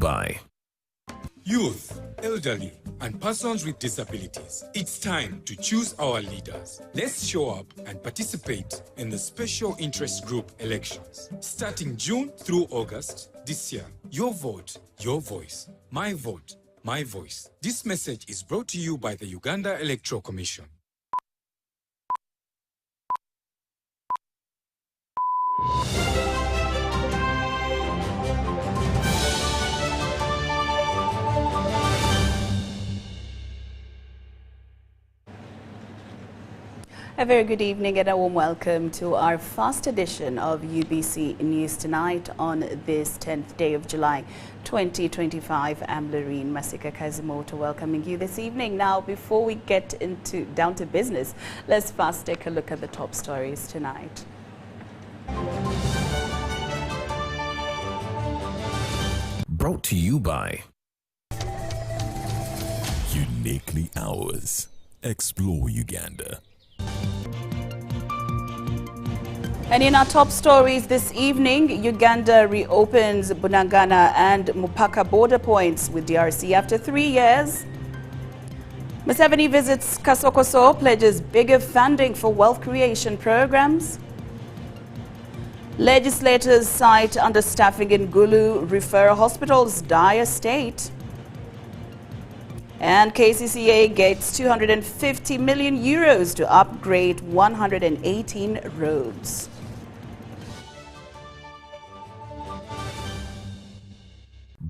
by youth, elderly, and persons with disabilities. It's time to choose our leaders. Let's show up and participate in the special interest group elections. Starting June through August this year. Your vote, your voice. My vote, my voice. This message is brought to you by the Uganda Electoral Commission. A very good evening and a warm welcome to our first edition of UBC News Tonight on this 10th day of July 2025. I'm Lauryn Masika Kazimoto welcoming you this evening. Now, before we get down to business, let's first take a look at the top stories tonight. brought to you by Uniquely Ours. Explore Uganda. And in our top stories this evening, Uganda reopens Bunagana and Mupaka border points with DRC after 3 years. Museveni visits Kasokoso, pledges bigger funding for wealth creation programs. Legislators cite understaffing in Gulu, refer hospitals dire state. And KCCA gets 250 million euros to upgrade 118 roads.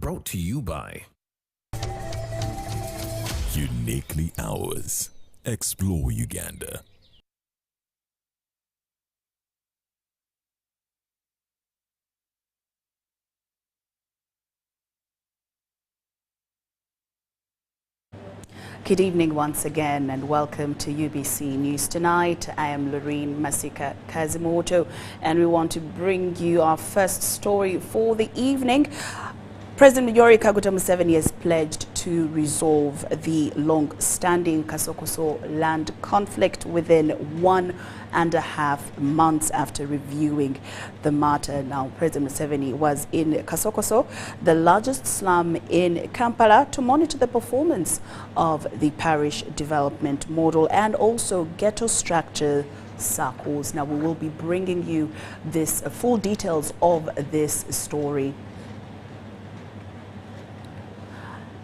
brought to you by Uniquely Ours. Explore Uganda. Good evening once again and welcome to UBC News Tonight. I am Lauryn Masika Kazimoto and we want to bring you our first story for the evening. President Yoweri Kaguta Museveni has pledged to resolve the long-standing Kasokoso land conflict within 1.5 months after reviewing the matter. Now, President Museveni was in Kasokoso, the largest slum in Kampala, to monitor the performance of the parish development model and also ghetto structure circles. Now, we will be bringing you this full details of this story.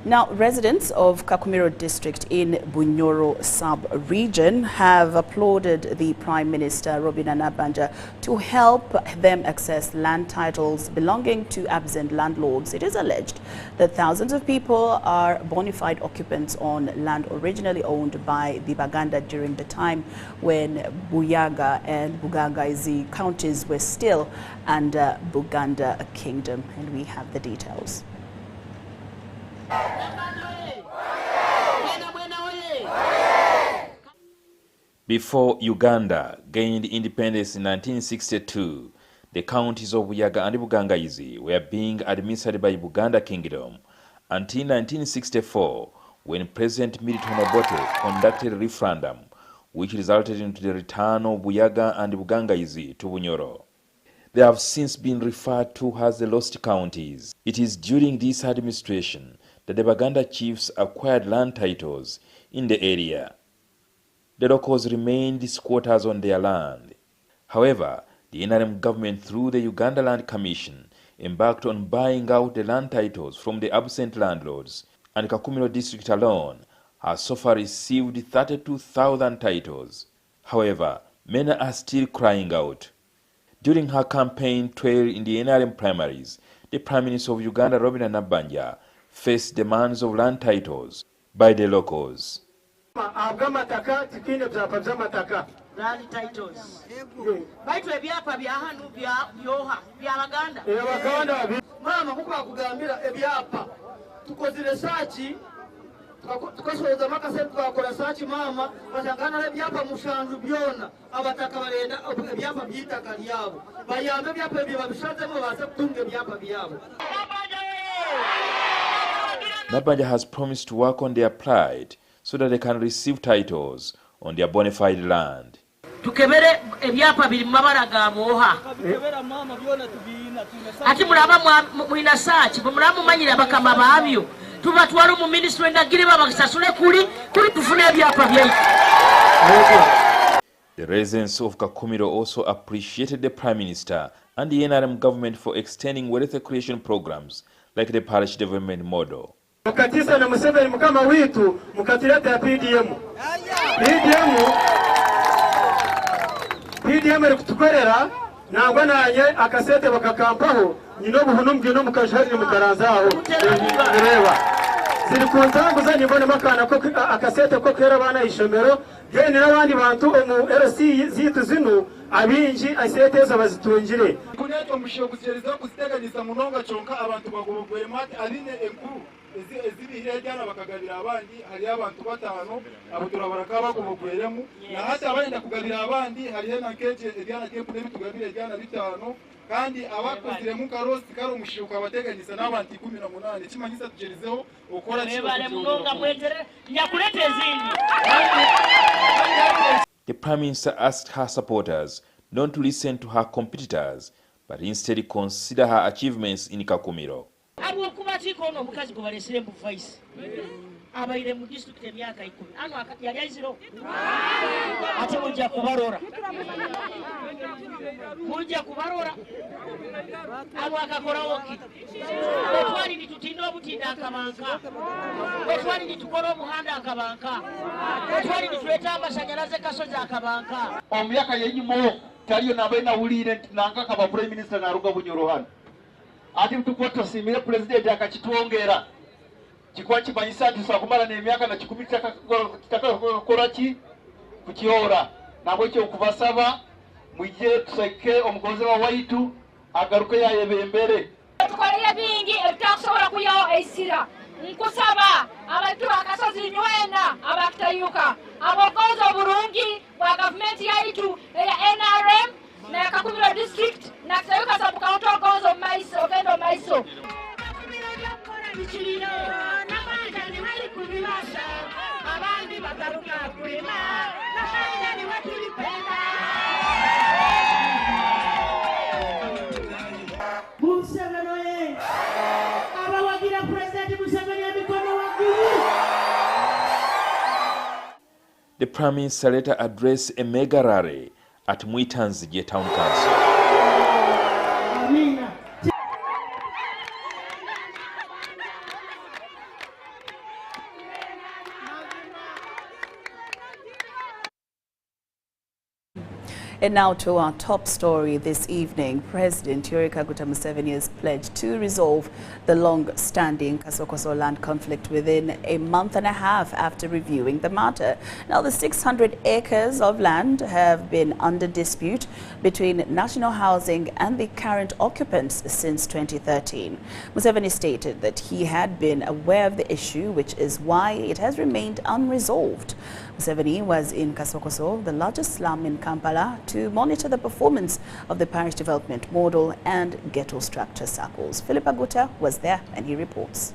Now, residents of Kakumiro district in Bunyoro sub-region have applauded the Prime Minister Robina Nabanja to help them access land titles belonging to absent landlords. It is alleged that thousands of people are bona fide occupants on land originally owned by the Baganda during the time when Buyaga and Bugangaizi counties were still under Buganda Kingdom. And we have the details. Before Uganda gained independence in 1962, the counties of Buyaga and Bugangaizi were being administered by Buganda Kingdom until 1964, when President Milton Obote conducted a referendum which resulted into the return of Buyaga and Bugangaizi to Bunyoro. They have since been referred to as the lost counties. It is during this administration that the Baganda chiefs acquired land titles in the area. The locals remained squatters on their land. However, the NRM government, through the Uganda Land Commission, embarked on buying out the land titles from the absent landlords, and Kakumiro district alone has so far received 32,000 titles. However, many are still crying out. During her campaign trail in the NRM primaries, the Prime Minister of Uganda, Robina Nabanja, faced demands of land titles by the locals. Land titles. tukasoza makase twakora sachi mama basangana byapa mushanju byona abataka barenda byapa byitaka lyabo bayambe byapa byabishatemo base kutunga byapa byabo. Nabanja has promised to work on their plight so that they can receive titles on their bona fide land. tukebere ebyapa biri mabara ga moha ati mulaba mwina search mulaba mumanyira bakama baabyo tuba twalo mu ministry ndagire babasasule kuli tufune ebyapa byaitu. The residents of Kakumiro also appreciated the Prime Minister and the NRM government for extending wealth creation programs like the parish development model. Mukatisa na Museveni mukama witu mukatileta PDM kutukorera nangwa naye akasete bakakampaho nyino buhunumwe no mukajari mukaranzaho reba ziri kuntangu za nyibone makana ko akasete ko kera bana ishomero gene n'abandi bantu mu RC zitu zino abinji aseteza bazitungire kuneto mushiyo kusereza kuziteganiza munonga chonka abantu bagobogwe mate aline enkuru ezibihire cyane bakagabira abandi hari abantu batano abo turabaraka bagobogweremu na hata abandi kugabira abandi hari na keje ebyana kempu n'ibitugabire cyane bitano kandi abakozire mu karosi karo umushiruka bateganyiza n'abantu 18 kimanyisa tugerizeho ukora The Prime Minister asked her supporters not to listen to her competitors but instead consider her achievements in Kakumiro. Abaire mu district emyaka 10 ano yali ayiziro ate mujja kubarora abo akakola woki otwali nitutinda obutinda akabanka otwali nitukola omuhanda akabanka otwali nituleta amashanyalaze kasozi akabanka omyaka yenyimo taliyo nabe nawulire nanga kaba prime minister naruga bunyorohana ati mtukoto simire president akachitwongera chikwa chimanyisa tusakumala n'emyaka na 10 kitakakola ki kukiora nabwo cyo kubasaba mujye tuseke omukozi wa waitu agaruke yayebembere tukoliye bingi ebitakusobola kuyaho eisira nkusaba abantu bakasozi nywena abakitayuka abokozi obulungi bwa gavumenti yaitu eya NRM na Kakumiro district na kitayuka sabu kaunti ogonzo maiso ogendo maiso The Prime Minister later addressed a mega rally at Mwitanzige Town Council. And now to our top story this evening. President Yoweri Kaguta Museveni has pledged to resolve the long-standing Kasokoso land conflict within a month and a half after reviewing the matter. Now, the 600 acres of land have been under dispute between National Housing and the current occupants since 2013. Museveni stated that he had been aware of the issue, which is why it has remained unresolved. Museveni was in Kasokoso, the largest slum in Kampala, to monitor the performance of the parish development model and ghetto structure circles. Philip Aguta was there and he reports.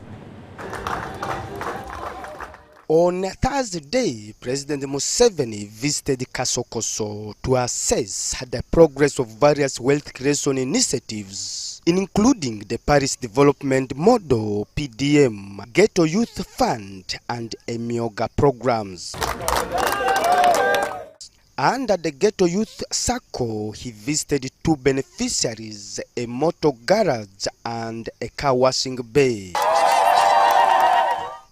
On Thursday, President Museveni visited Kasokoso to assess the progress of various wealth creation initiatives, including the Parish Development Model, PDM, Ghetto Youth Fund, and Emioga programs. Under the Ghetto Youth Circle, he visited 2 beneficiaries, a motor garage and a car washing bay.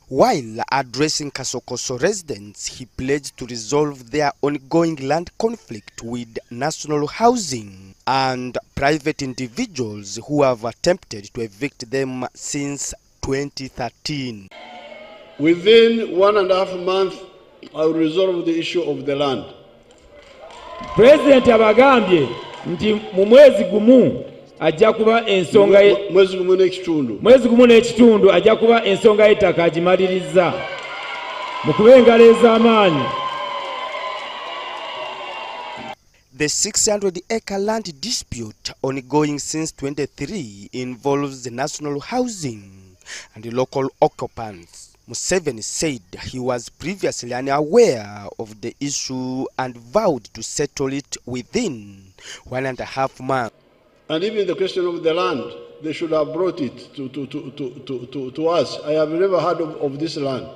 While addressing Kasokoso residents, he pledged to resolve their ongoing land conflict with National Housing and private individuals who have attempted to evict them since 2013. Within 1.5 months, I will resolve the issue of the land. President abagambye nti mu mwezi gumu ajja kuba ensonga mwezi gumu n'ekitundu ajja kuba ensonga y'ettaka agimaliriza mu kuba engalo ez'amaanyi. The 600-acre land dispute ongoing since 2023 involves the National Housing and the local occupants. Museveni said he was previously unaware of the issue and vowed to settle it within 1.5 months. And even the question of the land, they should have brought it to us. I have never heard of this land.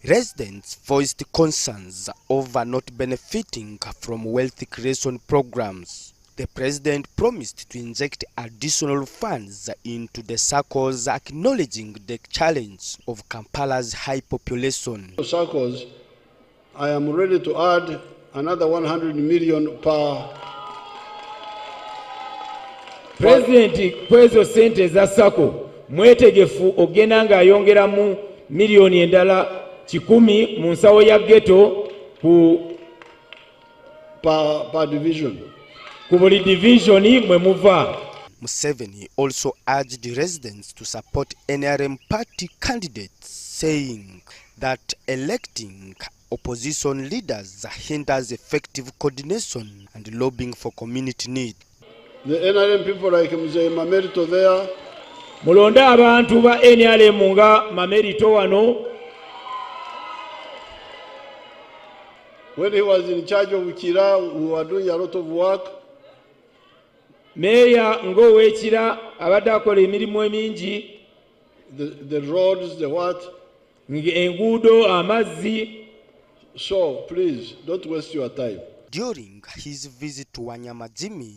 Residents voiced concerns over not benefiting from wealth creation programs. The president promised to inject additional funds into the circles, acknowledging the challenge of Kampala's high population. Circles, I am ready to add another 100 million per. President kwezo sente za sako mwetegefu ogenda ng'ayongeramu miliyoni endala 10 mu nsawo ya ghetto ku per division. Ku buli divisioni mwe muva. Museveni also urged residents to support NRM party candidates, saying that electing opposition leaders hinders effective coordination and lobbying for community need. The NRM people like Mzee Mamerito there. Mulonda abantu ba NRM nga Mamerito wano. When he was in charge of Kira, we were doing a lot of work. Meya ng'ow'ekira abadde akola emirimu emingi. The roads, the what? Enguudo, amazzi. So, please, don't waste your time. During his visit to Wanyamajimi,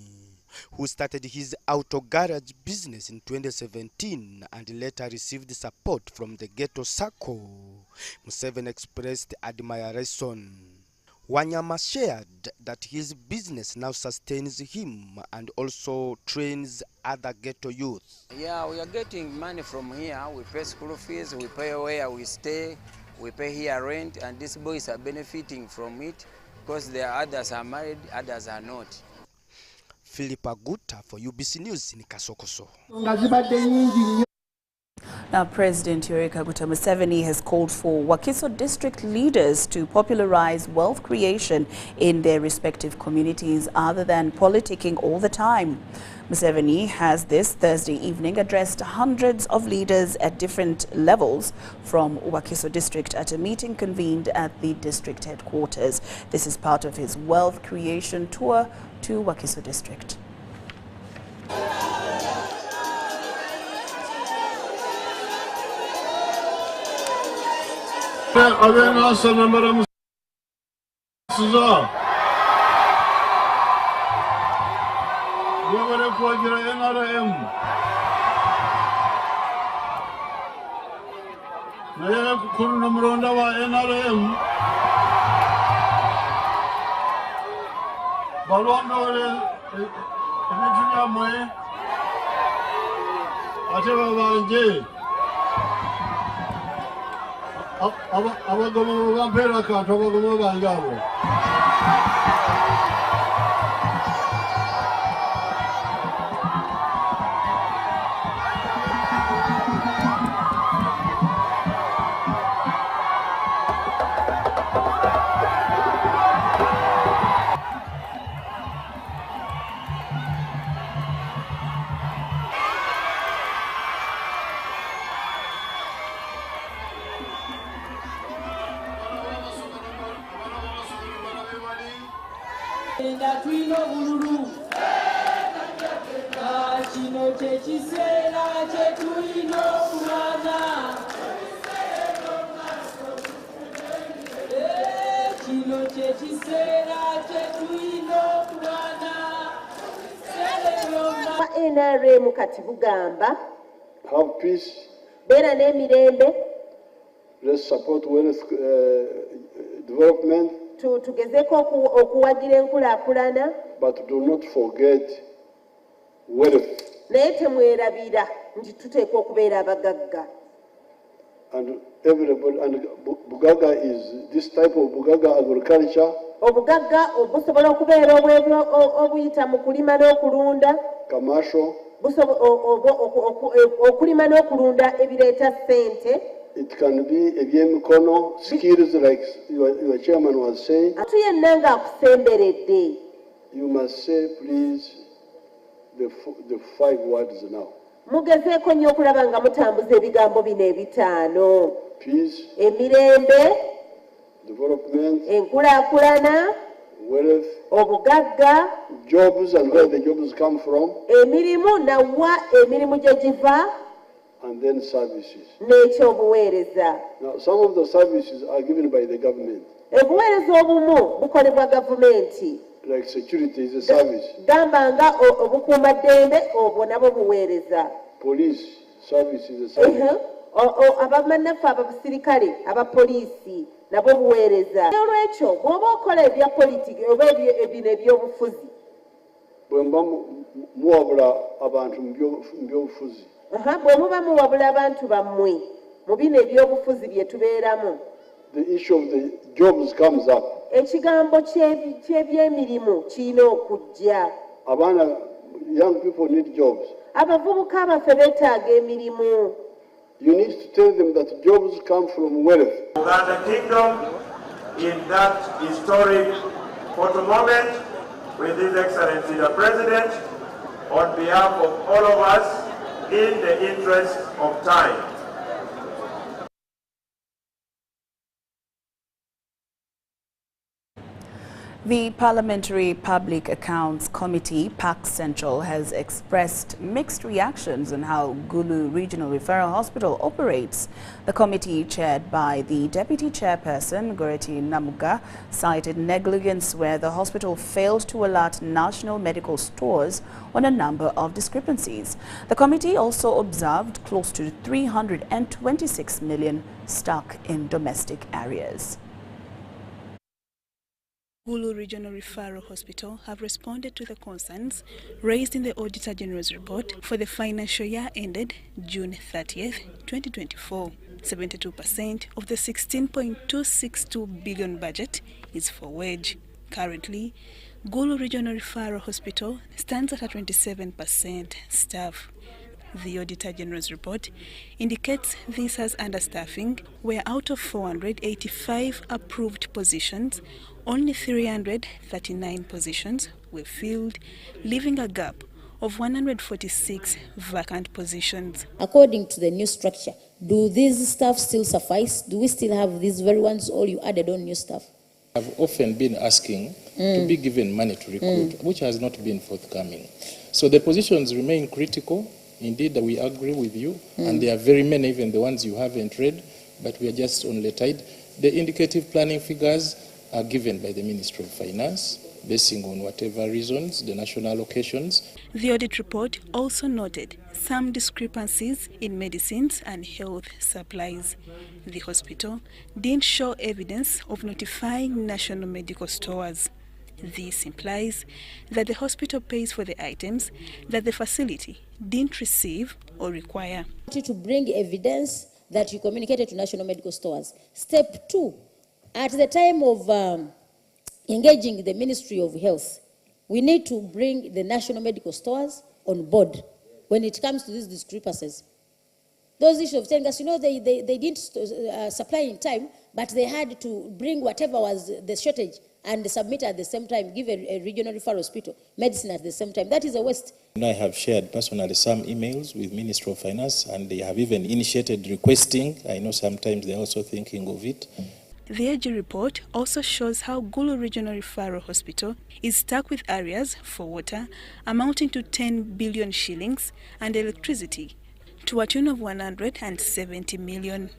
who started his auto garage business in 2017 and later received support from the ghetto circle, Museveni expressed admiration. Wanyama shared that his business now sustains him and also trains other ghetto youth. Yeah, we are getting money from here. We pay school fees, we pay where we stay, we pay here rent, and these boys are benefiting from it because there are others are married, others are not. Philip Aguta for UBC News in Kasokoso. Now, President Yoweri Kaguta Museveni has called for Wakiso district leaders to popularize wealth creation in their respective communities other than politicking all the time. Museveni has this Thursday evening addressed hundreds of leaders at different levels from Wakiso district at a meeting convened at the district headquarters. This is part of his wealth creation tour to Wakiso district. Abagoma bampera kantu abagoma bangabo. NRM kati bugamba have peace. Bera n'emirembe. Let's support wealth development. Tugezeko okuwagira enkulaakulana. But do not forget wealth. Naye temwerabira nti tuteekwa okubeera abagagga. And everybody, and Bugaga is this type of Bugaga agriculture. Obugagga obusobola okubeera obuyita mu kulima n'okulunda. Commercial. Okulima n'okulunda ebireeta ssente. It can be ebyemikono, skills like your chairman was saying. Atu yenna ng'akusemberedde. You must say, please, the 5 words now. mugezeeko nnyo okulaba nga mutambuza ebigambo bino ebitaano: peace, emirembe, development, enkulaakulana, wealth, obugagga, jobs and where the jobs come from, emirimu nawa emirimu gye giva, and then services. n'ekyobuweereza. Now, some of the services are given by the government. Obuweereza obumu bukolebwa gavumenti. Like security is a service. Gamba nga obukuumaddembe obwo nabwo buweereza. Police service is a service. Abamannaffe abasirikale abapoliisi nabo buweereza. Olwekyo bw'oba okola ebya politiki oba ebino ebyobufuzi, bwe mba muwabula abantu mu byobufuzi, bwe muba muwabula abantu bammwe mu bino ebyobufuzi bye tubeeramu, the issue of the jobs comes up. Ekigambo ky'ebyemirimu kirina okujja. Young people need jobs. Abavubuka abaffe beetaaga emirimu. You need to tell them that jobs come from wealth. Uganda Kingdom, in that historic photo moment with His Excellency the President, on behalf of all of us, in the interest of time. The Parliamentary Public Accounts Committee, PAC Central, has expressed mixed reactions on how Gulu Regional Referral Hospital operates. The committee, chaired by the Deputy Chairperson, Goreti Namuga, cited negligence where the hospital failed to alert national medical stores on a number of discrepancies. The committee also observed close to 326 million stuck in domestic areas. Gulu Regional Referral Hospital have responded to the concerns raised in the Auditor General's report for the financial year ended June 30th, 2024. 72% of the 16.262 billion budget is for wage. Currently, Gulu Regional Referral Hospital stands at a 27% staff. The Auditor General's report indicates this as understaffing, where out of 485 approved positions, only 339 positions were filled, leaving a gap of 146 vacant positions. According to the new structure, do these staff still suffice? Do we still have these very ones, or you added on new staff? I've often been asking to be given money to recruit, which has not been forthcoming. So the positions remain critical. Indeed, we agree with you, and there are very many, even the ones you haven't read, but we are just on the tide. The indicative planning figures are given by the Ministry of Finance, basing on whatever reasons, the national allocations. The audit report also noted some discrepancies in medicines and health supplies. The hospital didn't show evidence of notifying national medical stores. This implies that the hospital pays for the items that the facility didn't receive or require. To bring evidence that you communicated to national medical stores. Step 2, at the time of engaging the Ministry of Health, we need to bring the national medical stores on board when it comes to these discrepancies. Those issues of telling us, they didn't supply in time, but they had to bring whatever was the shortage and submit at the same time, give a regional referral hospital medicine at the same time. That is a waste. I have shared personally some emails with Ministry of Finance, and they have even initiated requesting. I know sometimes they're also thinking of it. The AG report also shows how Gulu Regional Referral Hospital is stuck with areas for water amounting to 10 billion shillings and electricity to a tune of 170 million.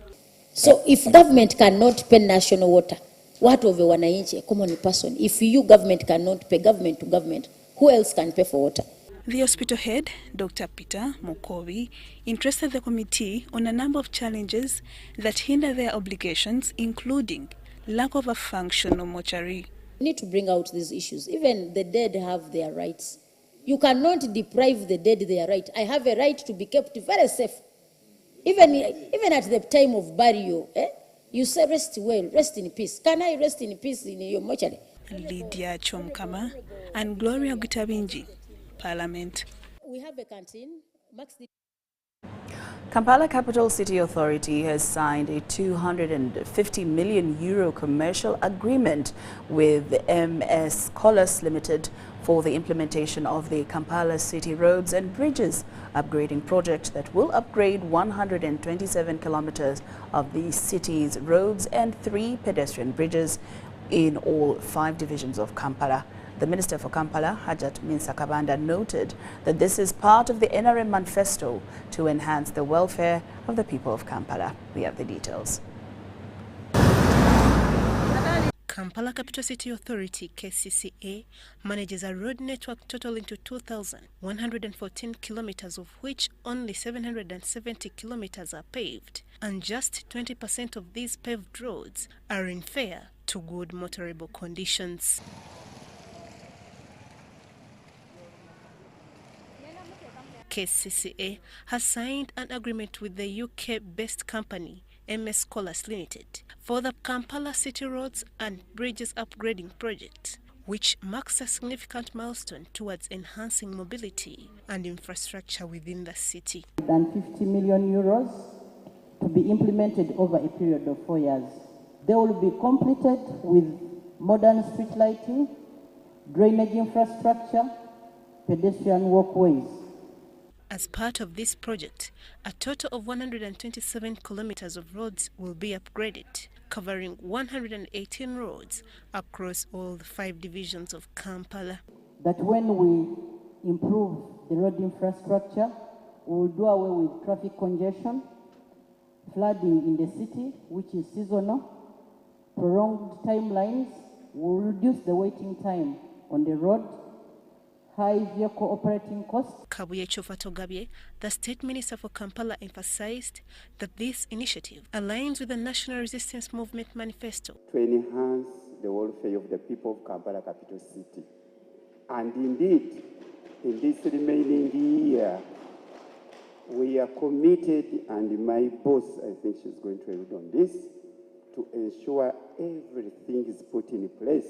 So if government cannot pay national water, what of a wananchi, a common person? If you government cannot pay government to government, who else can pay for water? The hospital head, Dr. Peter Mukobi, interested the committee on a number of challenges that hinder their obligations, including lack of a functional mortuary. We need to bring out these issues. Even the dead have their rights. You cannot deprive the dead their right. I have a right to be kept very safe. Even at the time of burial, you say rest well, rest in peace. Can I rest in peace in your mortuary? Lydia Chomkama and Gloria Gutabinji, Parliament. We have a canteen. Kampala Capital City Authority has signed a €250 million commercial agreement with MS Colas Limited for the implementation of the Kampala City roads and bridges. upgrading project that will upgrade 127 kilometers of the city's roads and 3 pedestrian bridges in all 5 divisions of Kampala. The Minister for Kampala, Adjumani Masika, noted that this is part of the NRM manifesto to enhance the welfare of the people of Kampala. We have the details. Kampala Capital City Authority (KCCA) manages a road network totaling to 2,114 kilometers, of which only 770 kilometers are paved, and just 20% of these paved roads are in fair to good motorable conditions. KCCA has signed an agreement with the UK-based company MS Colas Limited for the Kampala City Roads and Bridges Upgrading Project, which marks a significant milestone towards enhancing mobility and infrastructure within the city. Than 50 million euros to be implemented over a period of 4 years. They will be completed with modern street lighting, drainage infrastructure, pedestrian walkways. As part of this project, a total of 127 kilometers of roads will be upgraded, covering 118 roads across all the 5 divisions of Kampala. That when we improve the road infrastructure, we will do away with traffic congestion, flooding in the city, which is seasonal, prolonged timelines, we will reduce the waiting time on the road, high vehicle operating costs. Kabuye Chofatogabye, the State Minister for Kampala, emphasized that this initiative aligns with the National Resistance Movement Manifesto to enhance the welfare of the people of Kampala Capital City. And indeed, in this remaining year, we are committed, and my boss, I think she's going to lead on this, to ensure everything is put in place.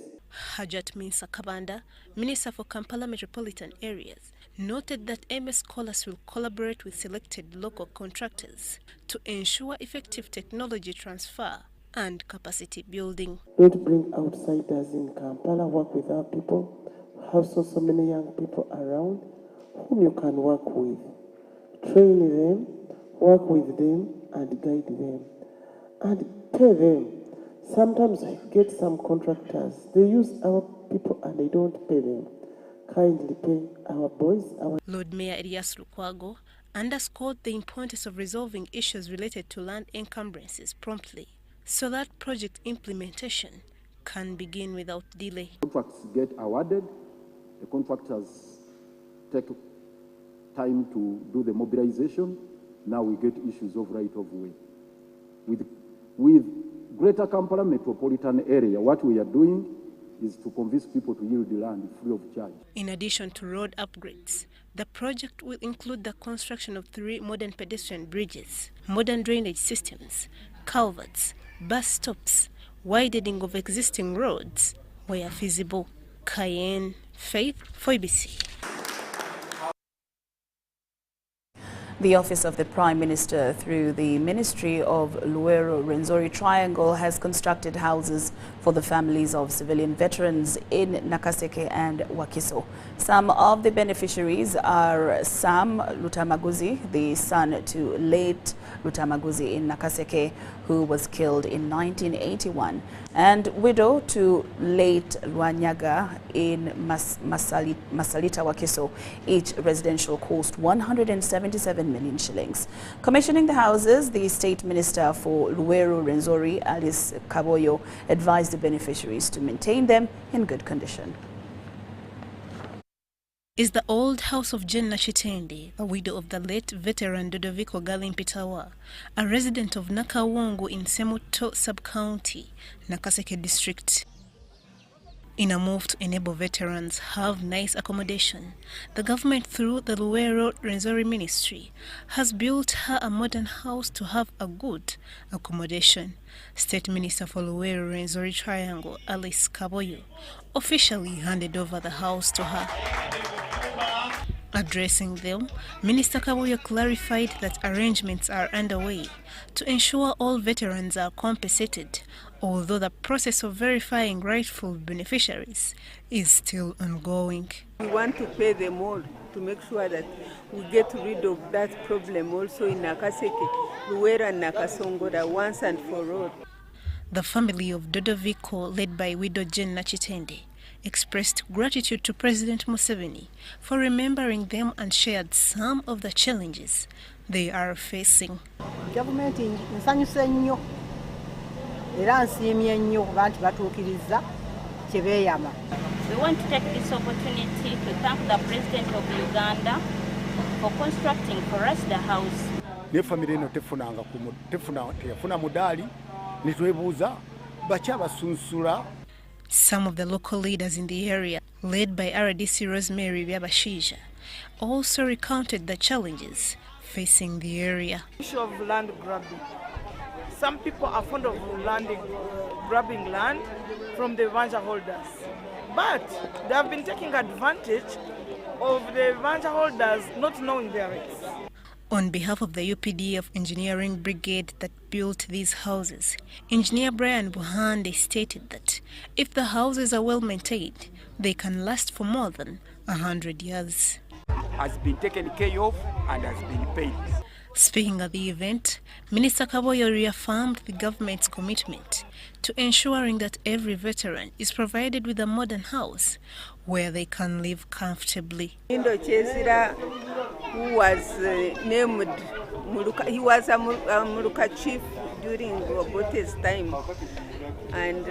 Adjumani Masika, Minister for Kampala Metropolitan Areas, noted that MS Colas will collaborate with selected local contractors to ensure effective technology transfer and capacity building. Don't bring outsiders in Kampala, work with our people. We have so many young people around whom you can work with. Train them, work with them, and guide them. And pay them. Sometimes we get some contractors, they use our people and they don't pay them. Kindly pay our boys. Lord Mayor Elias Lukwago underscored the importance of resolving issues related to land encumbrances promptly, so that project implementation can begin without delay. Contracts get awarded, the contractors take time to do the mobilization. Now we get issues of right of way. With Greater Kampala metropolitan area, what we are doing is to convince people to yield the land free of charge. In addition to road upgrades, the project will include the construction of 3 modern pedestrian bridges, modern drainage systems, culverts, bus stops, widening of existing roads where feasible. Cayenne, Faith, for ABC. The Office of the Prime Minister, through the Ministry of Luwero-Rwenzori Triangle, has constructed houses for the families of civilian veterans in Nakaseke and Wakiso. Some of the beneficiaries are Sam Lutamaguzi, the son to late Lutamaguzi in Nakaseke, who was killed in 1981, and widow to late Lwanyaga in Masalita, Wakiso. Each residential cost 177 million shillings. Commissioning the houses, the State Minister for Luwero-Rwenzori, Alice Kaboyo, advised the beneficiaries to maintain them in good condition. Is the old house of Jen Nashitende, a widow of the late veteran Dodoviko Galimpitawa, a resident of Nakawongo in Semuto Sub-County, Nakaseke District. In a move to enable veterans have nice accommodation, the government, through the Luwero-Rwenzori Ministry, has built her a modern house to have a good accommodation. State Minister for Luwero-Rwenzori Triangle, Alice Kaboyo, officially handed over the house to her. Addressing them, Minister Kabuyo clarified that arrangements are underway to ensure all veterans are compensated, although the process of verifying rightful beneficiaries is still ongoing. We want to pay them all to make sure that we get rid of that problem also in Nakaseke, Luwera and Nakasongoda once and for all. The family of Dodoviko, led by widow Jen Nachitende, expressed gratitude to President Museveni for remembering them and shared some of the challenges they are facing. Government nsanyuse nnyo era nsiimye nnyo abantu batuukiriza kye beeyama. We want to take this opportunity to thank the President of Uganda for constructing for us the house. Ne family eno tefuna mudaali nitwebuuza baki abasunsula. Some of the local leaders in the area, led by RDC Rosemary Byabashija, also recounted the challenges facing the area. Issue of land grabbing. Some people are fond of grabbing land from the vanja holders, but they have been taking advantage of the vanja holders not knowing their rights. On behalf of the UPDF Engineering Brigade that built these houses, Engineer Brian Buhande stated that if the houses are well maintained, they can last for more than 100 years. Has been taken care of and has been paid. Speaking at the event, Minister Kaboyo reaffirmed the government's commitment to ensuring that every veteran is provided with a modern house where they can live comfortably. Indo Chesira, who was named Muruka, he was a Muruka chief during Obote's time, and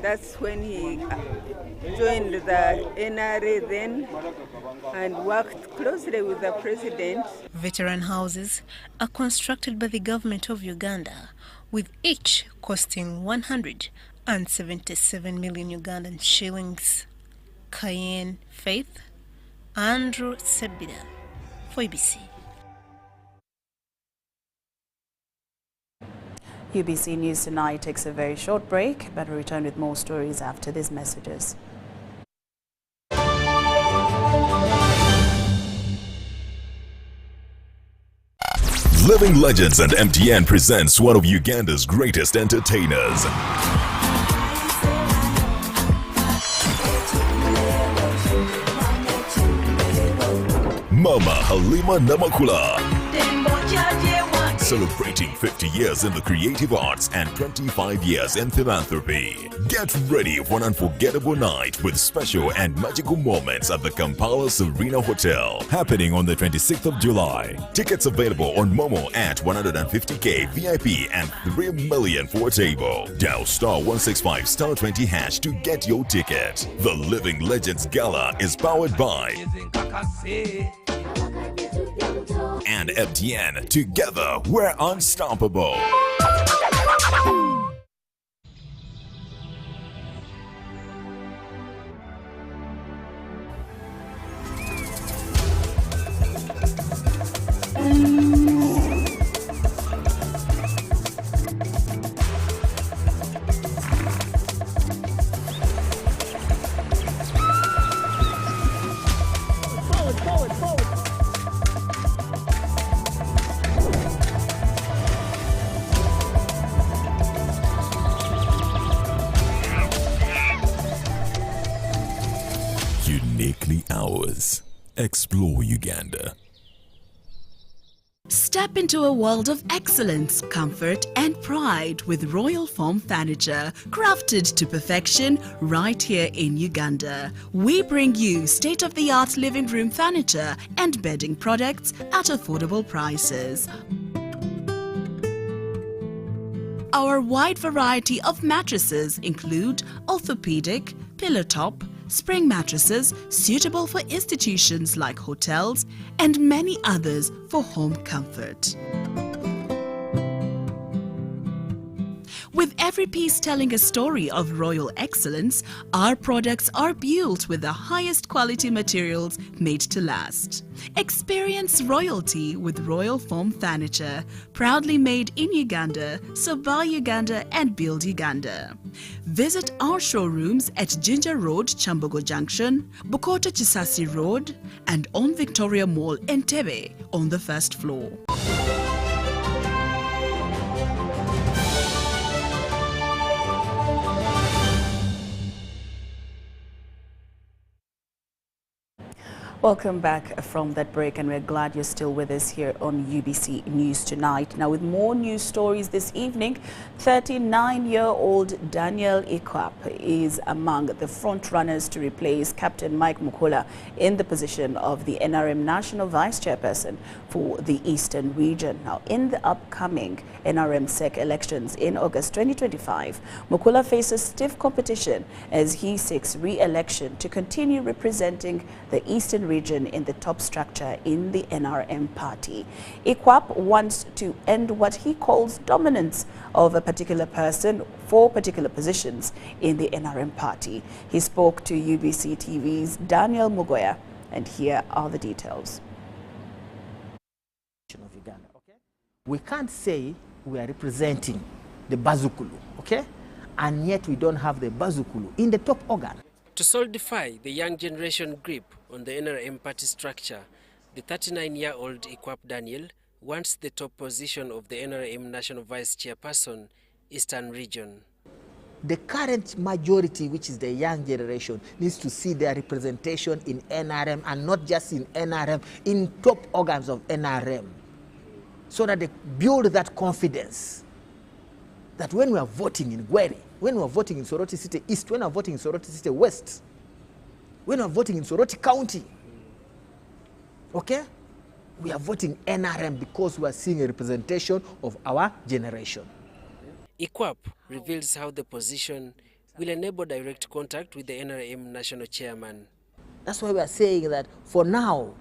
that's when he joined the NRA then and worked closely with the president. Veteran houses are constructed by the government of Uganda, with each costing 177 million Ugandan shillings. Cayenne Faith, Andrew Sebida, for UBC. UBC News Tonight takes a very short break, but we'll return with more stories after these messages. Living Legends and MTN presents one of Uganda's greatest entertainers. Mama Halima Namakula. Celebrating 50 years in the creative arts and 25 years in philanthropy. Get ready for an unforgettable night with special and magical moments at the Kampala Serena Hotel, happening on the 26th of July. Tickets available on Momo at 150k VIP and 3 million for a table. Dial *165*20# to get your ticket. The Living Legends Gala is powered by and MTN. Together, we're unstoppable. Uniquely ours. Explore Uganda. Step into a world of excellence, comfort and pride with Royal Foam Furniture, crafted to perfection right here in Uganda. We bring you state-of-the-art living room furniture and bedding products at affordable prices. Our wide variety of mattresses include orthopedic, pillow top, spring mattresses suitable for institutions like hotels, and many others for home comfort. With every piece telling a story of royal excellence, our products are built with the highest quality materials made to last. Experience royalty with Royal Foam Furniture, proudly made in Uganda, so buy Uganda and build Uganda. Visit our showrooms at Ginger Road, Chambogo Junction, Bukota Chisasi Road, and on Victoria Mall, Entebbe, on the first floor. Welcome back from that break, and we're glad you're still with us here on UBC News Tonight. Now, with more news stories this evening, 39-year-old Daniel Ikwap is among the front runners to replace Captain Mike Mukula in the position of the NRM National Vice Chairperson for the Eastern Region. Now, in the upcoming NRM SEC elections in August 2025, Mukula faces stiff competition as he seeks re-election to continue representing the Eastern Region in the top structure in the NRM party. Ikwap wants to end what he calls dominance of a particular person for particular positions in the NRM party. He spoke to UBC TV's Daniel Mugoya, and here are the details. We can't say we are representing the Bazukulu, okay? And yet we don't have the Bazukulu in the top organ. To solidify the young generation grip on the NRM party structure, the 39-year-old Ikwap Daniel wants the top position of the NRM National Vice Chairperson, Eastern Region. The current majority, which is the young generation, needs to see their representation in NRM, and not just in NRM, in top organs of NRM, so that they build that confidence that when we are voting in Gweri, when we are voting in Soroti City East, when we are voting in Soroti City West, when we are voting in Soroti County, okay, we are voting NRM because we are seeing a representation of our generation. Ikwap reveals how the position will enable direct contact with the NRM national chairman. That's why we are saying that for now,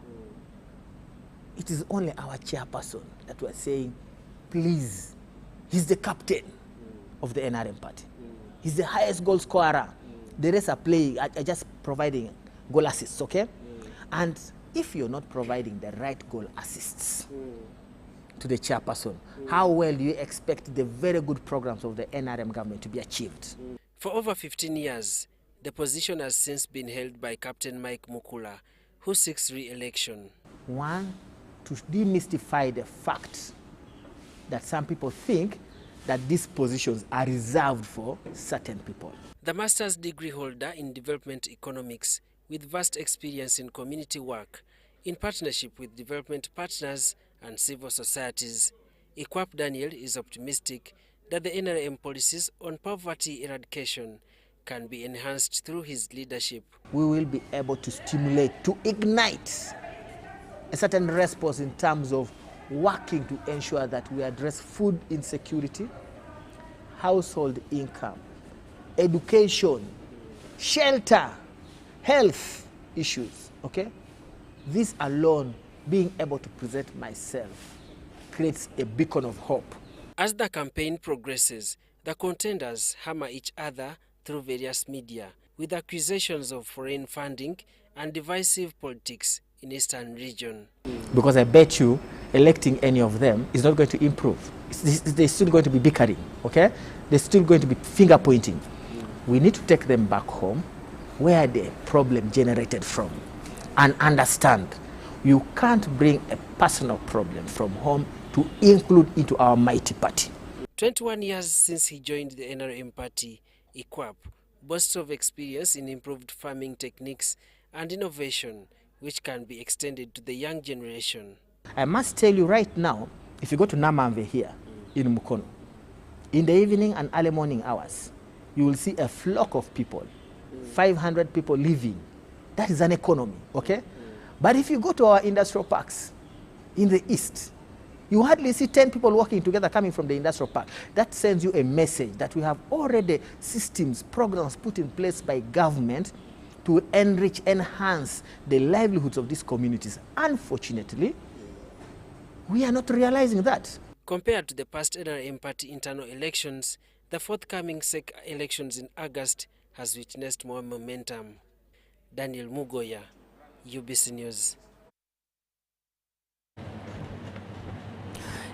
it is only our chairperson that we are saying, please, he's the captain of the NRM party. He's the highest goal scorer. The rest are playing, are just providing goal assists, okay? And if you're not providing the right goal assists to the chairperson, how well do you expect the very good programs of the NRM government to be achieved? For over 15 years, the position has since been held by Captain Mike Mukula, who seeks re-election. One, to demystify the fact that some people think that these positions are reserved for certain people. The master's degree holder in development economics with vast experience in community work, in partnership with development partners and civil societies, Ikwap Daniel is optimistic that the NRM policies on poverty eradication can be enhanced through his leadership. We will be able to stimulate, to ignite a certain response in terms of working to ensure that we address food insecurity, household income, education, shelter, health issues, okay? This alone, being able to present myself, creates a beacon of hope. As the campaign progresses, the contenders hammer each other through various media with accusations of foreign funding and divisive politics in Eastern Region. Because I bet you electing any of them is not going to improve. They're still going to be bickering, okay? They're still going to be finger pointing. We need to take them back home where the problem generated from and understand you can't bring a personal problem from home to include into our mighty party. 21 years since he joined the NRM party, Ikwap boasts of experience in improved farming techniques and innovation, which can be extended to the young generation. I must tell you right now, if you go to Namamve here in Mukono, in the evening and early morning hours, you will see a flock of people, 500 people living. That is an economy, okay? But if you go to our industrial parks in the east, you hardly see 10 people working together coming from the industrial park. That sends you a message that we have already systems, programs put in place by government to enrich, enhance the livelihoods of these communities. Unfortunately, we are not realizing that. Compared to the past NRM party internal elections, The forthcoming SEC elections in August has witnessed more momentum. Daniel Mugoya, UBC News.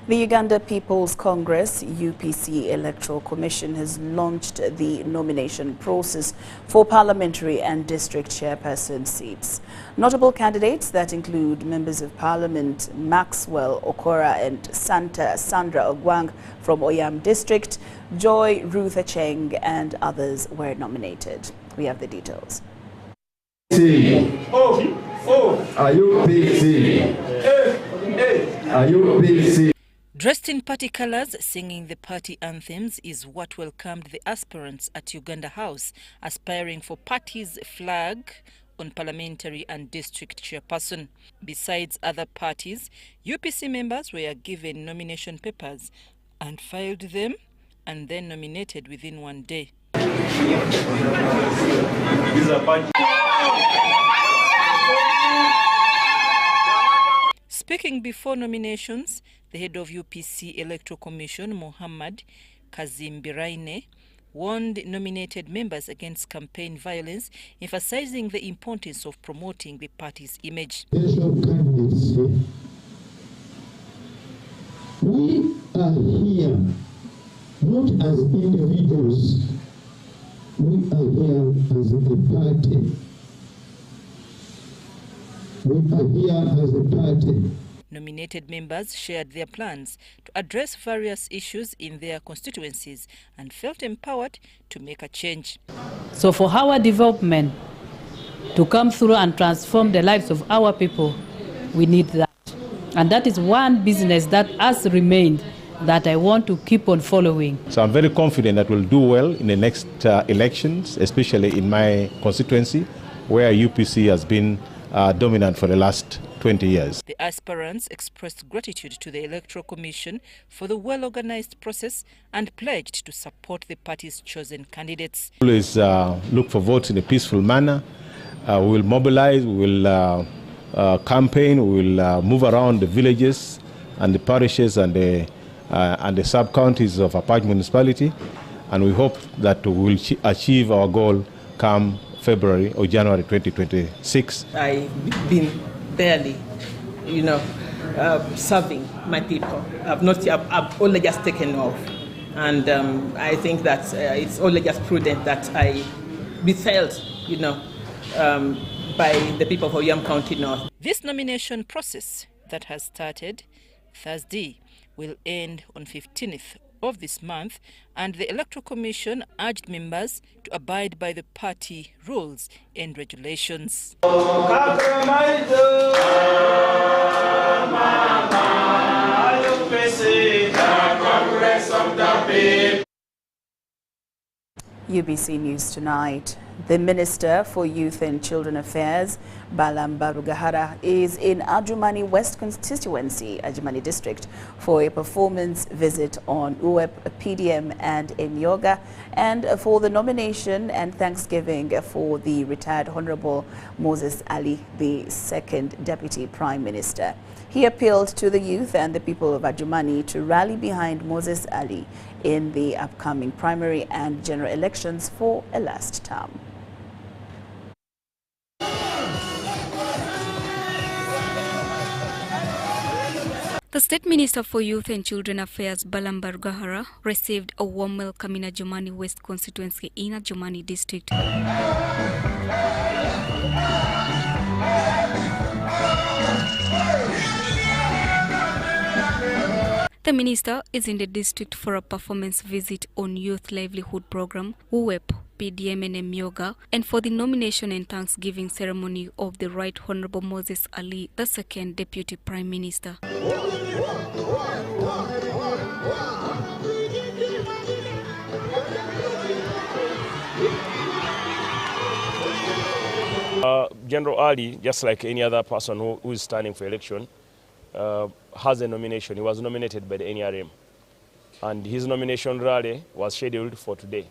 The Uganda People's Congress UPC Electoral Commission has launched the nomination process for parliamentary and district chairperson seats. Notable candidates that include members of Parliament Maxwell Okora and Sandra Ogwang from Oyam District, Joy Ruth Acheng and others were nominated. We have the details. Are you busy? Are you busy? Dressed in party colors, singing the party anthems is what welcomed the aspirants at Uganda House, aspiring for party's flag on parliamentary and district chairperson. Besides other parties, UPC members were given nomination papers and filed them and then nominated within one day. Speaking before nominations, the head of UPC Electoral Commission, Muhammad Kazimbiraine, warned nominated members against campaign violence, emphasizing the importance of promoting the party's image. We are here not as individuals, we are here as a party. We are here as a party. Nominated members shared their plans to address various issues in their constituencies and felt empowered to make a change. So for our development to come through and transform the lives of our people, we need that. And that is one business that has remained that I want to keep on following. So I'm very confident that we'll do well in the next elections, especially in my constituency, where UPC has been dominant for the last 20 years. The aspirants expressed gratitude to the Electoral Commission for the well-organized process and pledged to support the party's chosen candidates. Always look for votes in a peaceful manner. We will mobilize, we will campaign, we will move around the villages and the parishes and the sub-counties of Apache municipality, and we hope that we will achieve our goal come February or January 2026. I've been barely, serving my people. I've only just taken off. And I think that it's only just prudent that I be felt, by the people of Oyam County North. This nomination process that has started Thursday will end on 15th of this month, and the Electoral Commission urged members to abide by the party rules and regulations. UBC News Tonight. The Minister for Youth and Children Affairs, Balam Barugahara, is in Adjumani West Constituency, Adjumani District, for a performance visit on UEP, PDM and Emyoga, and for the nomination and Thanksgiving for the retired Honorable Moses Ali, the second Deputy Prime Minister. He appealed to the youth and the people of Adjumani to rally behind Moses Ali in the upcoming primary and general elections for a last term. The State Minister for Youth and Children Affairs, Balam Barugahara, received a warm welcome in Adjumani West constituency in Adjumani district. The minister is in the district for a performance visit on Youth Livelihood Program, UEP, PDM and Emyoga, and for the nomination and Thanksgiving ceremony of the Right Honorable Moses Ali, the second Deputy Prime Minister. General Ali, just like any other person who is standing for election, has a nomination. He was nominated by the NRM, and his nomination rally was scheduled for today.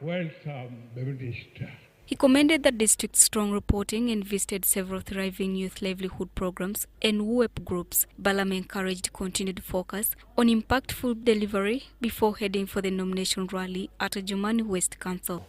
Welcome, the Minister. He commended the district's strong reporting and visited several thriving youth livelihood programs and WEP groups. Balame encouraged continued focus on impactful delivery before heading for the nomination rally at Adjumani West Council.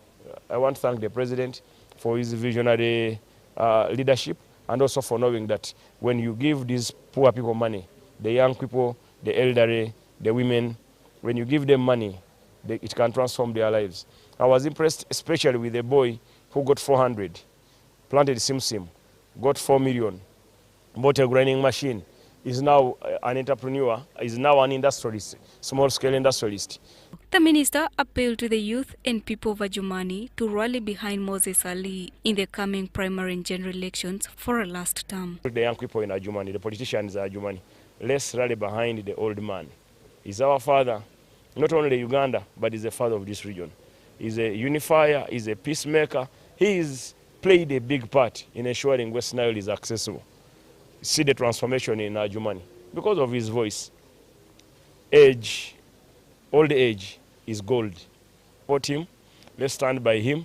I want to thank the President for his visionary leadership, and also for knowing that when you give these poor people money, the young people, the elderly, the women, when you give them money, it can transform their lives. I was impressed especially with a boy who got 400, planted Sim, got 4 million, bought a grinding machine, is now an entrepreneur, is now an industrialist, small-scale industrialist. The minister appealed to the youth and people of Adjumani to rally behind Moses Ali in the coming primary and general elections for a last term. The young people in Adjumani, the politicians in Adjumani, let's rally behind the old man. He's our father, not only Uganda, but he's the father of this region. He's a unifier, he's a peacemaker. He's played a big part in ensuring West Nile is accessible. See the transformation in Adjumani because of his voice. Age, old age is gold. Support him, let's stand by him,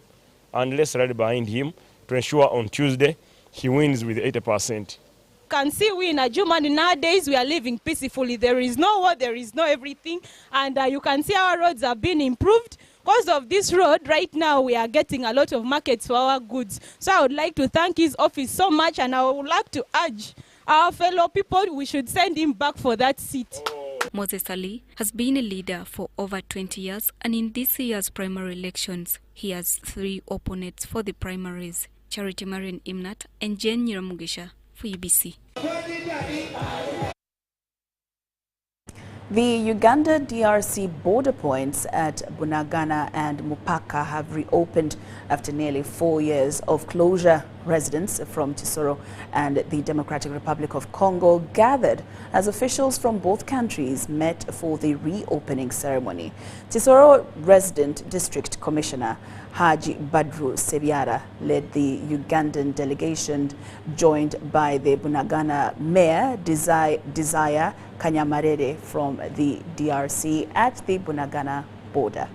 and let's rally behind him to ensure on Tuesday he wins with 80%. Can see we in Adjumani nowadays we are living peacefully. There is no war, there is no everything, and you can see our roads have been improved. Because of this road, right now we are getting a lot of markets for our goods. So I would like to thank his office so much, and I would like to urge our fellow people, we should send him back for that seat. Moses Ali has been a leader for over 20 years, and in this year's primary elections, he has 3 opponents for the primaries: Charity Marian Imnat and Jane Nyiramugisha for UBC. The Uganda-DRC border points at Bunagana and Mupaka have reopened after nearly 4 years of closure. Residents from Tisoro and the Democratic Republic of Congo gathered as officials from both countries met for the reopening ceremony. Tisoro resident District Commissioner Haji Badru Sebiara led the Ugandan delegation, joined by the Bunagana Mayor Desire Kanyamarere from the DRC at the Bunagana border.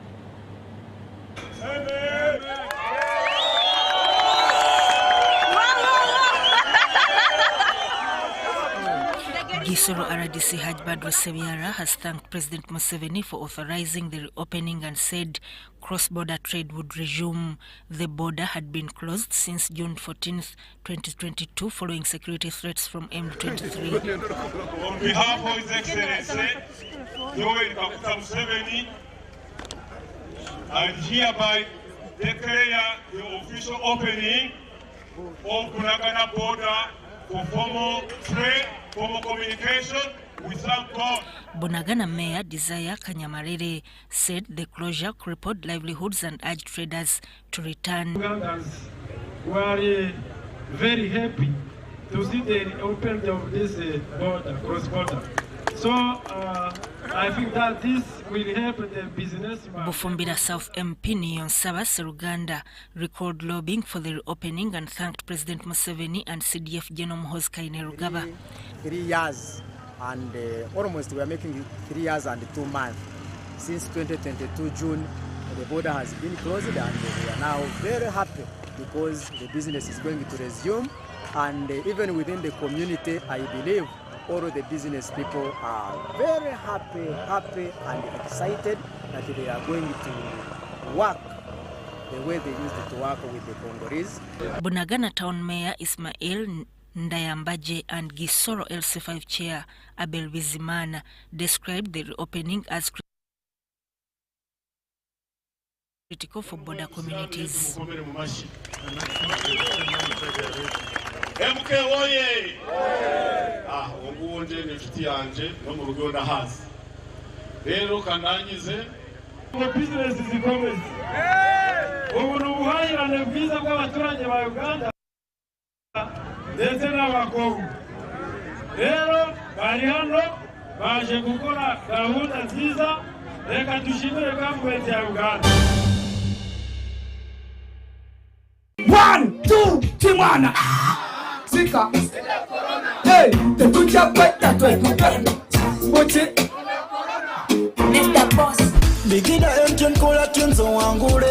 Gisoro RDC Haji Badru Sebiara has thanked President Museveni for authorizing the reopening and said cross-border trade would resume. The border had been closed since June 14, 2022, following security threats from M23. On behalf of His Excellency, Yoweri Kaguta Museveni, I hereby declare the official opening of Bunagana border for formal trade, formal communication. We thank God. Bunagana Mayor Desire Kanyamarere said the closure crippled livelihoods and urged traders to return. Ugandans were very happy to see the opening of this border, cross-border. So I think that this will help the business. Bufumbira South MP Niyonsaba Seruganda recalled lobbying for the reopening and thanked President Museveni and CDF General Muhoozi Kainerugaba. 3 years and almost we are making 3 years and 2 months. Since 2022 June, the border has been closed and we are now very happy because the business is going to resume, and even within the community, I believe all of the business people are very happy and excited that they are going to work the way they used to work with the Congolese. Bunagana Town Mayor Ismail Ndayambaje and Gisoro LC5 Chair Abel Bizimana described the reopening as critical for border communities. MK oye! Ubuonje nifiti yanje no mu rugo ndahazi. Rero kandangize ngo business zikomeze. Ubu nubuhayirane bwiza bw'abaturage ba Uganda ndetse n'abakongo. Rero bari hano baje gukora gahunda nziza, reka dushimire government ya Uganda. 1, 2, Timwana. Sika. Hey, tetuja kweta twekupenda. Moche. Mr. Boss. Bigida engine kola tunzo wangule.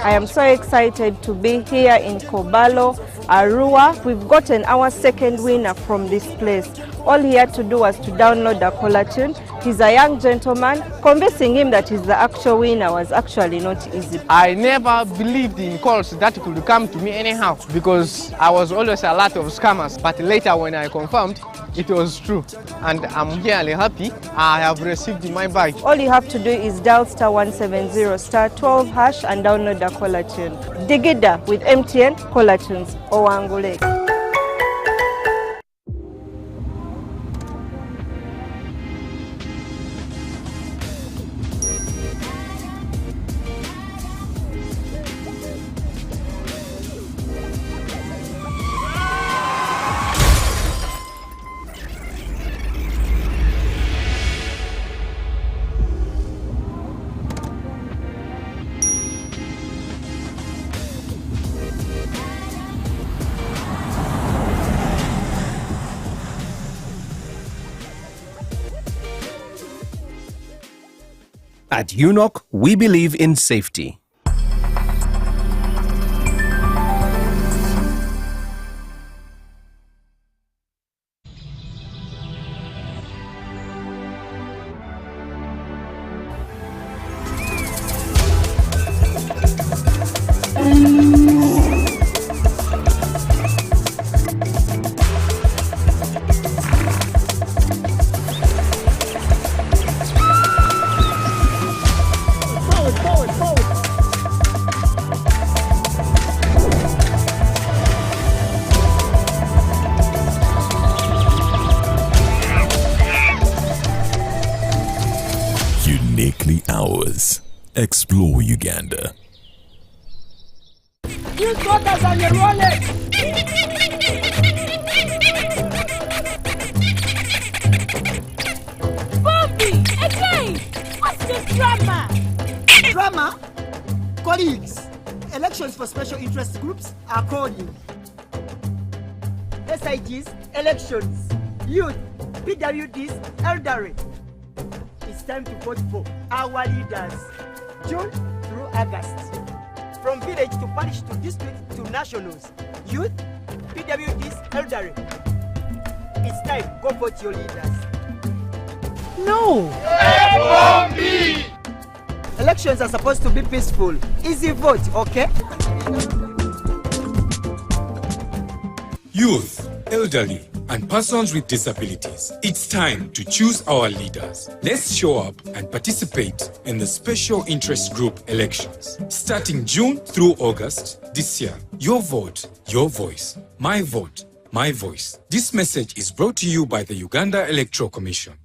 I am so excited to be here in Kobalo, Arua. We've gotten our second winner from this place. All he had to do was to download the caller tune. He's a young gentleman. Convincing him that he's the actual winner was actually not easy. I never believed in calls that could come to me anyhow because I was always a lot of scammers. But later when I confirmed, it was true. And I'm really happy I have received my bag. All you have to do is dial *170 *12 hash and download the caller tune. Digida with MTN caller tunes. Owangule. At UNOC, we believe in safety. Uniquely ours. Explore Uganda. You got us on your wallet. Bobby, again! What's this drama? Drama? Colleagues, elections for special interest groups are calling. SIGs, elections, youth, PWDs, elderly. It's time to vote for our leaders, June through August. From village to parish to district to nationals, youth, PWDs, elderly. It's time, go vote your leaders. No! FOB! Elections are supposed to be peaceful. Easy vote, okay? Youth, elderly, and persons with disabilities. It's time to choose our leaders. Let's show up and participate in the special interest group elections. Starting June through August this year. Your vote, your voice. My vote, my voice. This message is brought to you by the Uganda Electoral Commission.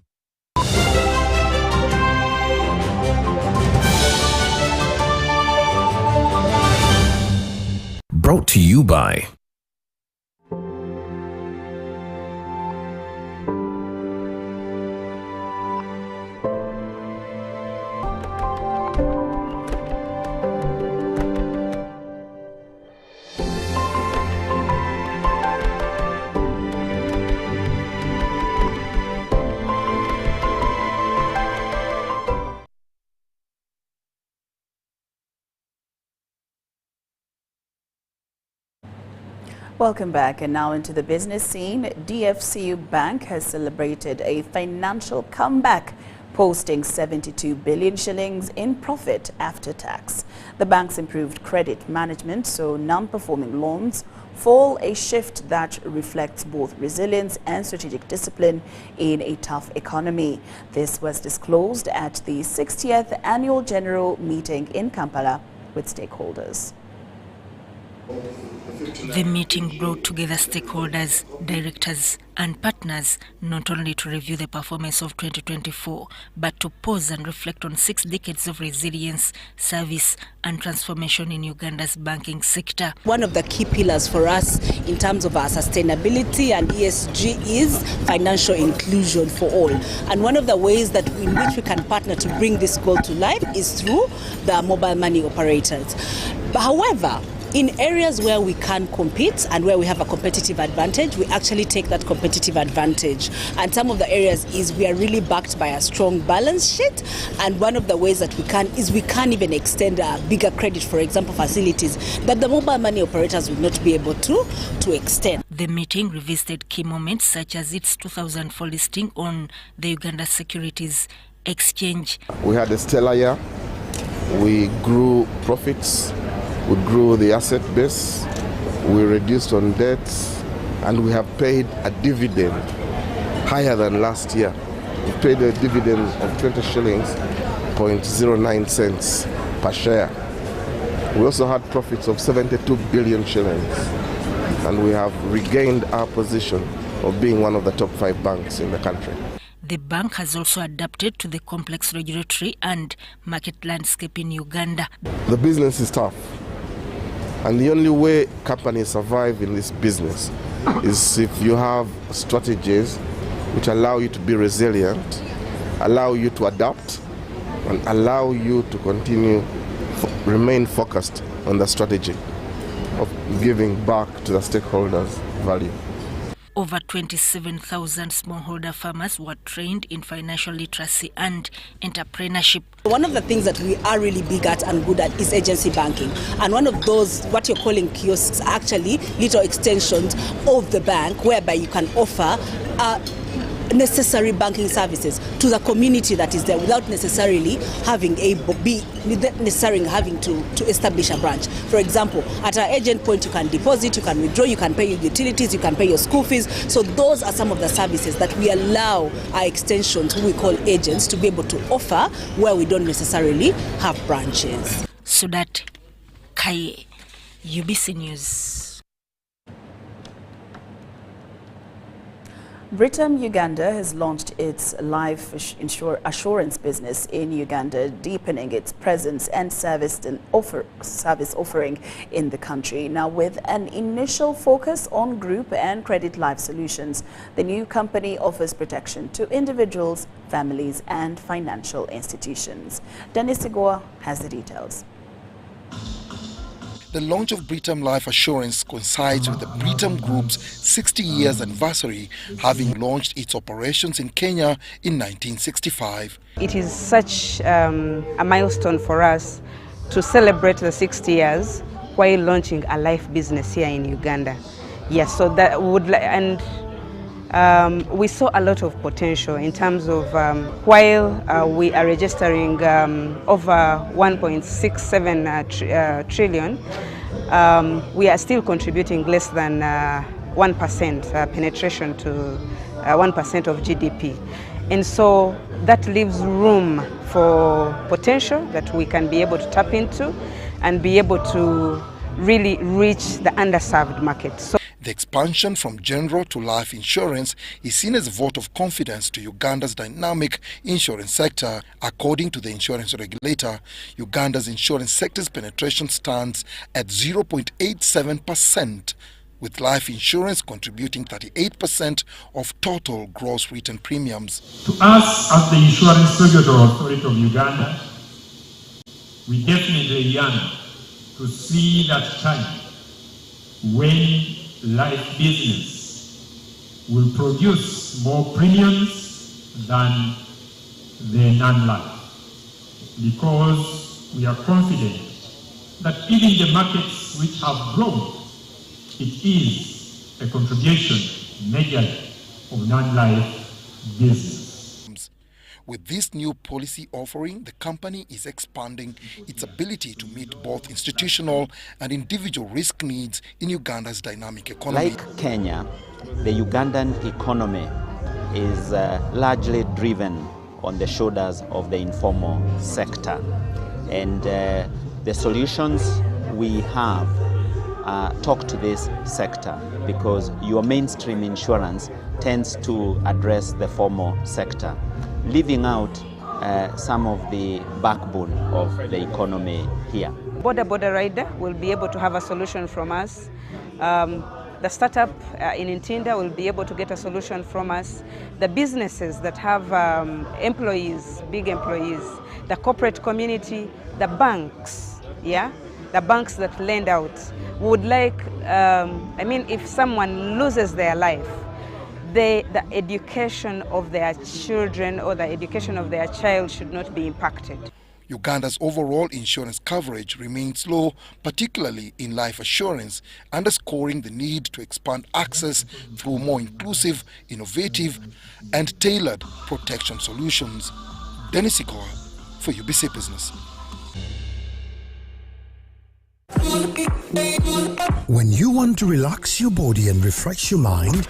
Brought to you by Welcome back, and now into the business scene. DFCU Bank has celebrated a financial comeback, posting 72 billion shillings in profit after tax. The bank's improved credit management saw non-performing loans fall, a shift that reflects both resilience and strategic discipline in a tough economy. This was disclosed at the 60th Annual General Meeting in Kampala with stakeholders. The meeting brought together stakeholders, directors and partners not only to review the performance of 2024, but to pause and reflect on 6 decades of resilience, service and transformation in Uganda's banking sector. One of the key pillars for us in terms of our sustainability and ESG is financial inclusion for all. And one of the ways that in which we can partner to bring this goal to life is through the mobile money operators. But however, In areas where we can compete and where we have a competitive advantage, we actually take that competitive advantage. And some of the areas is we are really backed by a strong balance sheet. And one of the ways that we can is we can even extend a bigger credit, for example, facilities that the mobile money operators will not be able to extend. The meeting revisited key moments such as its 2004 listing on the Uganda Securities Exchange. We had a stellar year. We grew profits. We grew the asset base, we reduced on debts, and we have paid a dividend higher than last year. We paid a dividend of 20 shillings, 0.09 cents per share. We also had profits of 72 billion shillings, and we have regained our position of being one of the top 5 banks in the country. The bank has also adapted to the complex regulatory and market landscape in Uganda. The business is tough. And the only way companies survive in this business is if you have strategies which allow you to be resilient, allow you to adapt, and allow you to continue, remain focused on the strategy of giving back to the stakeholders value. Over 27,000 smallholder farmers were trained in financial literacy and entrepreneurship. One of the things that we are really big at and good at is agency banking. And one of those, what you're calling kiosks, are actually little extensions of the bank whereby you can offer necessary banking services to the community that is there without necessarily having to establish a branch. For example, at our agent point, you can deposit, you can withdraw, you can pay your utilities, you can pay your school fees. So those are some of the services that we allow our extensions, who we call agents, to be able to offer where we don't necessarily have branches. So that Kaye, UBC News. Britam Uganda has launched its life assurance business in Uganda, deepening its presence and service offering in the country. Now, with an initial focus on group and credit life solutions, the new company offers protection to individuals, families, and financial institutions. Dennis Igor has the details. The launch of Britam Life Assurance coincides with the Britam Group's 60 years anniversary, having launched its operations in Kenya in 1965. It is such a milestone for us to celebrate the 60 years while launching a life business here in Uganda. Yes, so that would, and we saw a lot of potential in terms of while we are registering over 1.67 trillion, we are still contributing less than 1% penetration to 1% of GDP. And so that leaves room for potential that we can be able to tap into and be able to really reach the underserved market. So the expansion from general to life insurance is seen as a vote of confidence to Uganda's dynamic insurance sector. According to the insurance regulator, Uganda's insurance sector's penetration stands at 0.87%, with life insurance contributing 38% of total gross written premiums. To us, as the Insurance Regulatory Authority of Uganda, we definitely yearn to see that time when life business will produce more premiums than the non-life, because we are confident that even the markets which have grown, it is a contribution majorly of non-life business. With this new policy offering, the company is expanding its ability to meet both institutional and individual risk needs in Uganda's dynamic economy. Like Kenya, the Ugandan economy is largely driven on the shoulders of the informal sector. And the solutions we have talk to this sector, because your mainstream insurance tends to address the formal sector, leaving out some of the backbone of the economy here. Border rider will be able to have a solution from us. The startup in Ntinda will be able to get a solution from us. The businesses that have employees, big employees, the corporate community, the banks, yeah, the banks that lend out. We would like, if someone loses their life, the education of their children or the education of their child should not be impacted. Uganda's overall insurance coverage remains low, particularly in life assurance, underscoring the need to expand access through more inclusive, innovative, and tailored protection solutions. Dennis Ikoa for UBC Business. When you want to relax your body and refresh your mind,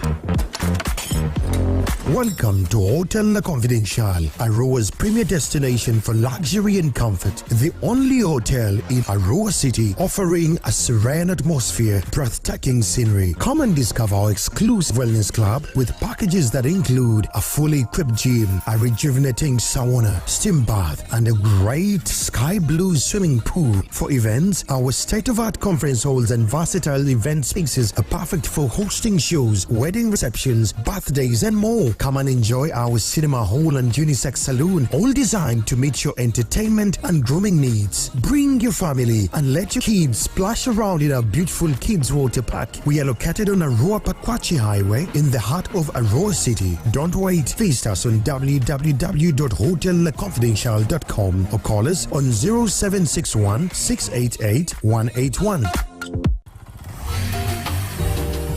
welcome to Hotel La Confidential, Aroa's premier destination for luxury and comfort. The only hotel in Aroa City offering a serene atmosphere, breathtaking scenery. Come and discover our exclusive wellness club with packages that include a fully equipped gym, a rejuvenating sauna, steam bath, and a great sky blue swimming pool. For events, our state-of-art conference halls and versatile event spaces are perfect for hosting shows, wedding receptions, birthdays, and more. Come and enjoy our cinema hall and unisex saloon, all designed to meet your entertainment and grooming needs. Bring your family and let your kids splash around in our beautiful Kids Water Park. We are located on Aroa Pakwachi Highway in the heart of Aroa City. Don't wait. Visit us on www.hotellaconfidential.com or call us on 0761 688 181.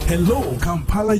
Hello, Kampala,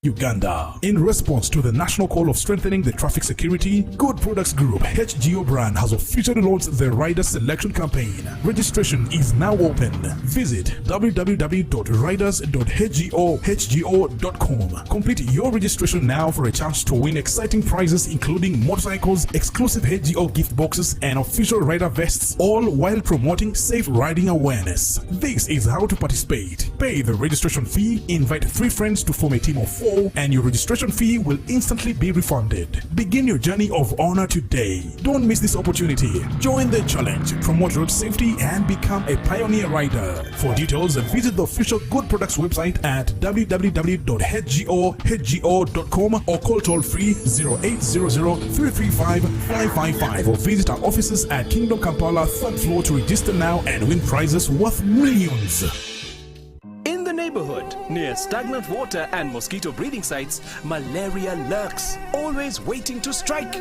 Uganda. In response to the national call of strengthening the traffic security, Good Products Group HGO brand has officially launched the Rider Selection Campaign. Registration is now open. Visit www.riders.hgo.com. Complete your registration now for a chance to win exciting prizes including motorcycles, exclusive HGO gift boxes, and official rider vests, all while promoting safe riding awareness. This is how to participate. Pay the registration fee, invite 3 friends to form a team of 4, and your registration fee will instantly be refunded. Begin your journey of honor today. Don't miss this opportunity. Join the challenge, promote road safety, and become a pioneer rider. For details, visit the official Good Products website at www.hgo.com or call toll-free 0800-335-555 or visit our offices at Kingdom Kampala 3rd floor to register now and win prizes worth millions. In the neighborhood, near stagnant water and mosquito breeding sites, malaria lurks, always waiting to strike.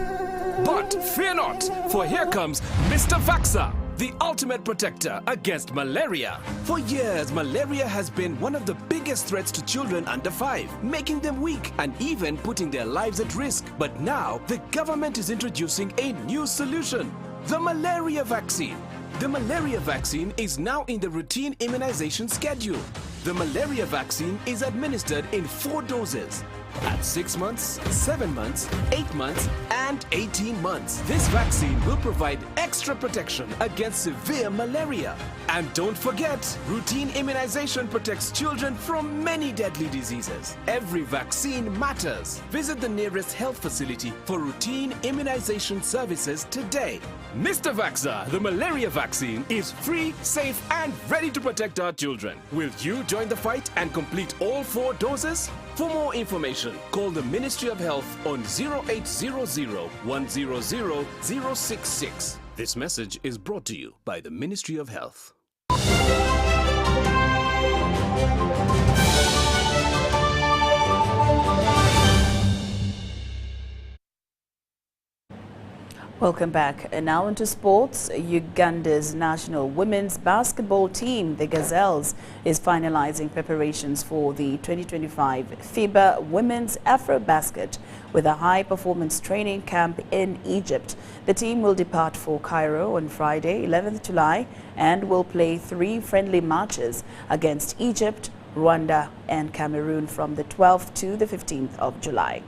But fear not, for here comes Mr. Vaxa, the ultimate protector against malaria. For years, malaria has been one of the biggest threats to children under 5, making them weak and even putting their lives at risk. But now, the government is introducing a new solution, the malaria vaccine. The malaria vaccine is now in the routine immunization schedule. The malaria vaccine is administered in 4 doses at 6 months, 7 months, 8 months, and 18 months. This vaccine will provide extra protection against severe malaria. And don't forget, routine immunization protects children from many deadly diseases. Every vaccine matters. Visit the nearest health facility for routine immunization services today. Mr. Vaxa, the malaria vaccine is free, safe, and ready to protect our children. Will you join the fight and complete all 4 doses? For more information, call the Ministry of Health on 0800-100-066. This message is brought to you by the Ministry of Health. Welcome back. And now into sports. Uganda's national women's basketball team, the Gazelles, is finalizing preparations for the 2025 FIBA Women's Afrobasket with a high-performance training camp in Egypt. The team will depart for Cairo on Friday, 11th July, and will play 3 friendly matches against Egypt, Rwanda, and Cameroon from the 12th to the 15th of July.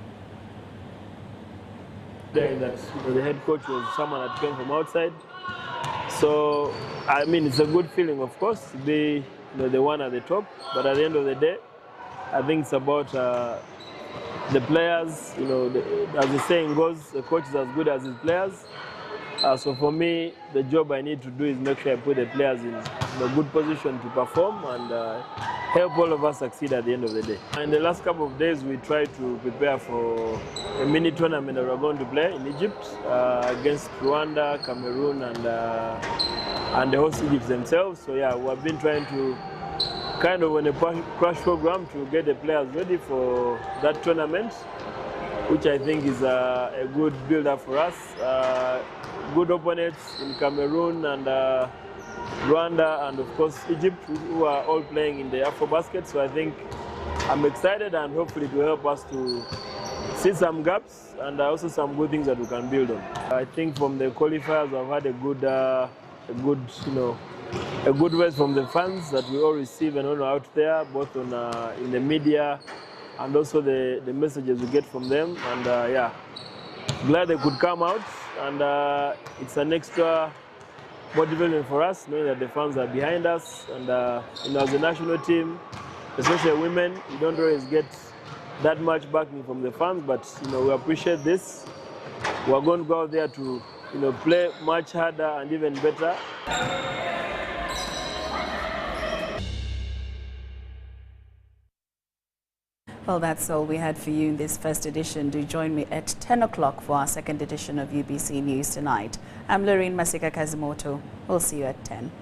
That the head coach was someone that came from outside, so I mean it's a good feeling, of course, to be the one at the top. But at the end of the day, I think it's about the players. As the saying goes, the coach is as good as his players. So for me, the job I need to do is make sure I put the players in a good position to perform and help all of us succeed at the end of the day. In the last couple of days, we tried to prepare for a mini tournament that we're going to play in Egypt against Rwanda, Cameroon, and and the host Egypt themselves. So yeah, we have been trying to kind of on a crash program to get the players ready for that tournament, which I think is a good build-up for us. Good opponents in Cameroon and Rwanda and of course Egypt, who are all playing in the AfroBasket. So I think I'm excited, and hopefully it will help us to see some gaps and also some good things that we can build on. I think from the qualifiers I've had a good words from the fans that we all receive and all out there, both on in the media and also the messages we get from them. And yeah, glad they could come out, and it's an extra motivation for us, knowing that the fans are behind us. And as a national team, especially women, we don't always get that much backing from the fans, but we appreciate this. We're going to go out there to play much harder and even better. Well, that's all we had for you in this first edition. Do join me at 10 o'clock for our second edition of UBC News Tonight. I'm Lauryn Masika Kazimoto. We'll see you at 10.